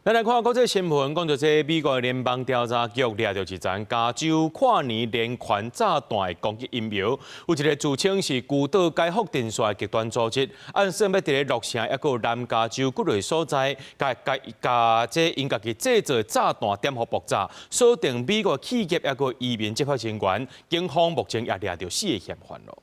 咱来看国际新闻，讲到这美国联邦调查局掠到一丛加州跨年连环炸弹的攻击阴谋，有一个自称是孤岛解放电线的极端组织，暗算要伫咧洛城，抑个南加州各类所在，甲这因家己制造炸弹点火爆炸，锁定美国企业抑个移民执法人员，警方目前也掠到4个嫌犯咯。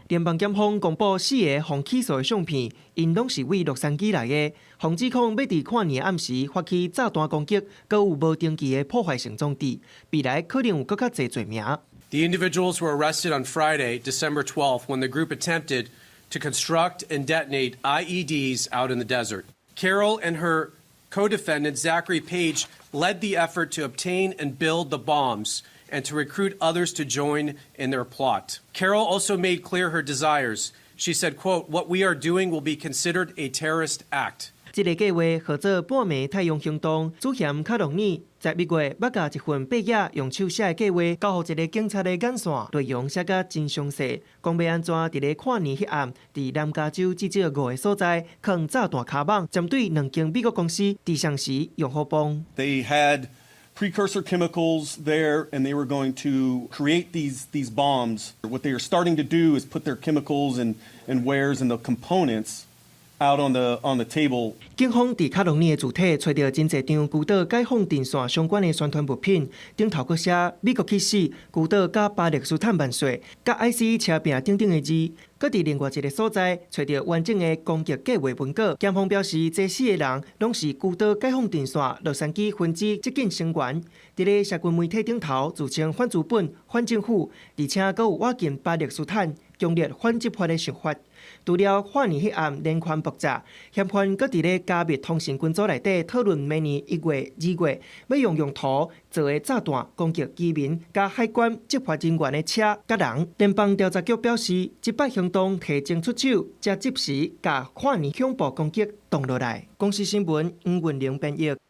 联邦检方公布4个防起诉的相片，因拢是为洛杉矶来的，防指控要伫跨年暗时发起炸弹攻击，搁有无登记的破坏性装置，未来可能有更加侪罪名。The individuals were arrested on Friday, December 12th, when the group attempted to construct and detonate IEDs out in the desert. Carol and her co-defendant, Zachary Page, led the effort to obtain and build the bombs and to recruit others to join in their plot. Carol also made clear her desires. She said, quote, "What we are doing will be considered a terrorist act." 这个计划号做半暝太阳行动，主嫌卡洛尼在美国捌甲一份八页用手写的计划交予一个警察的眼线，内容写甲真详细，讲要安怎伫咧跨年迄暗，伫南加州至少5个所在放炸弹卡网，针对2间美国公司伫上时用好帮。They had precursor chemicals there, and they were going to create these bombs. What they are starting to do is put their chemicals and wares and the components out on the table. 警方伫卡洛尼的主体找到真侪张孤岛解放电线相关的宣传物品，顶头阁写美国去死、孤岛甲巴勒斯坦万岁、甲 ICE 车柄等等的字。搁伫另外一个所在找到完整的攻击计划文稿。检方表示，这4个人拢是孤岛解放电线洛杉矶分支接近成员，伫咧社群媒体顶头自称反资本、反政府，而且搁有挖进巴勒斯坦。 强烈反执法的想法，除了跨年迄暗连环爆炸，嫌犯搁伫咧加密通讯群组内底讨论明年1月、2月要用途做的炸弹攻击居民、甲海关执法人员的车甲人。联邦调查局表示，这摆行动提前出手，才及时甲跨年恐怖攻击挡落来。公司新闻黄文玲编译。